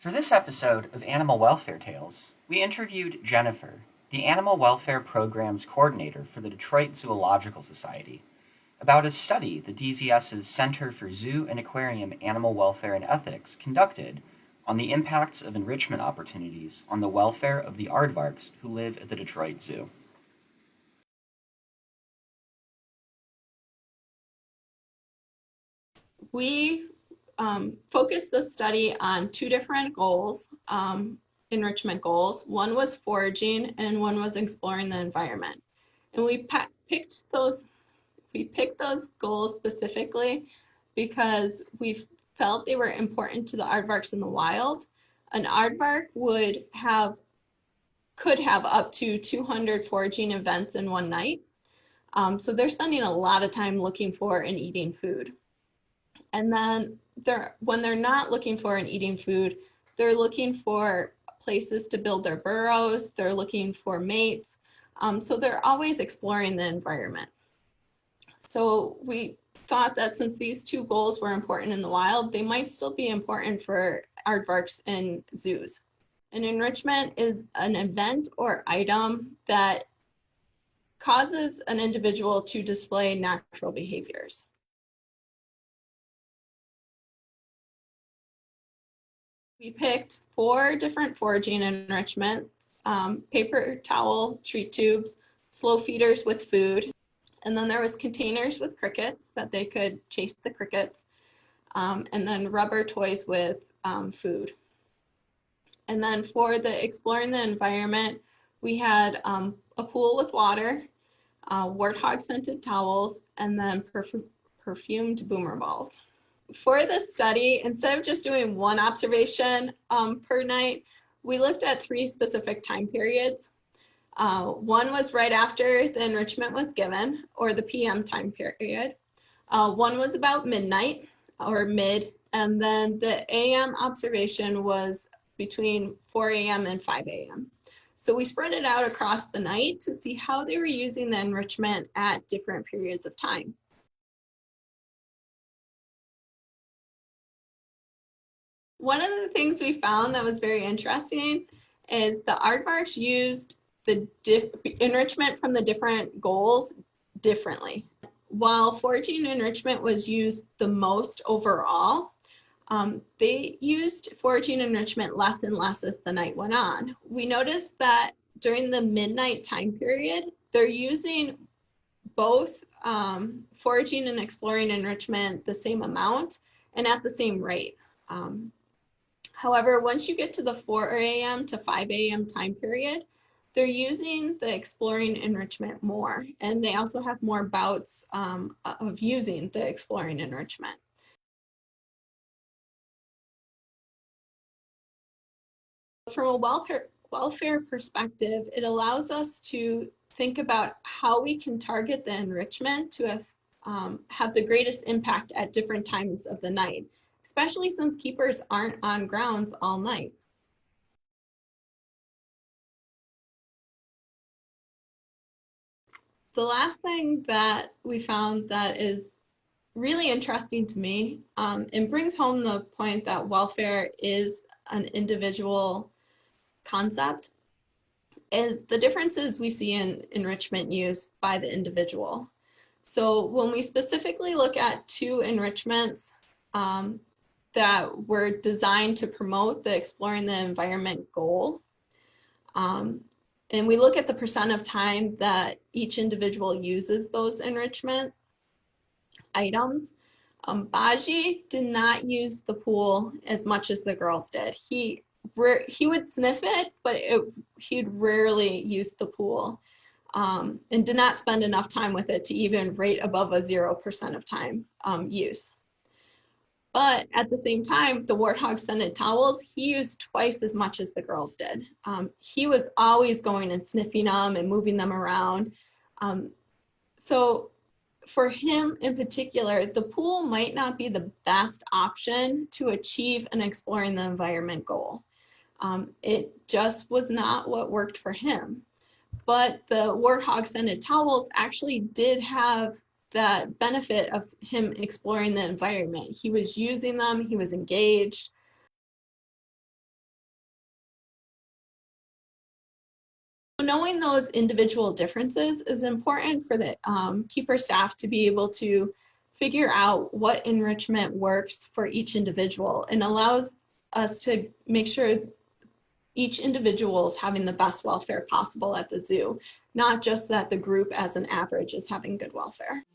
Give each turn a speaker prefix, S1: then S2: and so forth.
S1: For this episode of Animal Welfare Tales, we interviewed Jennifer, the Animal Welfare Program's coordinator for the Detroit Zoological Society, about a study the DZS's Center for Zoo and Aquarium Animal Welfare and Ethics conducted on the impacts of enrichment opportunities on the welfare of the aardvarks who live at the Detroit Zoo.
S2: We focused the study on two different goals, enrichment goals. One was foraging and one was exploring the environment. And we picked those goals specifically because we felt they were important to the aardvarks in the wild. An aardvark could have up to 200 foraging events in one night. So they're spending a lot of time looking for and eating food. And then when they're not looking for and eating food, they're looking for places to build their burrows, they're looking for mates. So they're always exploring the environment. So we thought that since these two goals were important in the wild, they might still be important for aardvarks in zoos. An enrichment is an event or item that causes an individual to display natural behaviors. We picked 4 different foraging enrichments, paper towel, treat tubes, slow feeders with food, and then there was containers with crickets that they could chase the crickets, and then rubber toys with food. And then for the exploring the environment, we had a pool with water, warthog scented towels, and then perfumed boomer balls. For this study, instead of just doing one observation per night, we looked at 3 specific time periods. One was right after the enrichment was given, or the PM time period. One was about midnight or mid, and then the AM observation was between 4 a.m. and 5 a.m. So we spread it out across the night to see how they were using the enrichment at different periods of time. One of the things we found that was very interesting is the aardvarks used the enrichment from the different goals differently. While foraging enrichment was used the most overall, they used foraging enrichment less and less as the night went on. We noticed that during the midnight time period, they're using both foraging and exploring enrichment the same amount and at the same rate. However, once you get to the 4 a.m. to 5 a.m. time period, they're using the exploring enrichment more, and they also have more bouts of using the exploring enrichment. From a welfare perspective, it allows us to think about how we can target the enrichment to have the greatest impact at different times of the night, especially since keepers aren't on grounds all night. The last thing that we found that is really interesting to me and brings home the point that welfare is an individual concept is the differences we see in enrichment use by the individual. So when we specifically look at 2 enrichments that were designed to promote the exploring the environment goal, and we look at the percent of time that each individual uses those enrichment items, Baji did not use the pool as much as the girls did. He would sniff it, but he'd rarely use the pool and did not spend enough time with it to even rate above a 0% of time use. But at the same time, the warthog scented towels, he used twice as much as the girls did. He was always going and sniffing them and moving them around. So for him in particular, the pool might not be the best option to achieve an exploring the environment goal. It just was not what worked for him. But the warthog scented towels actually did have that benefit of him exploring the environment. He was using them, he was engaged. Knowing those individual differences is important for the keeper staff to be able to figure out what enrichment works for each individual and allows us to make sure each individual is having the best welfare possible at the zoo, not just that the group as an average is having good welfare.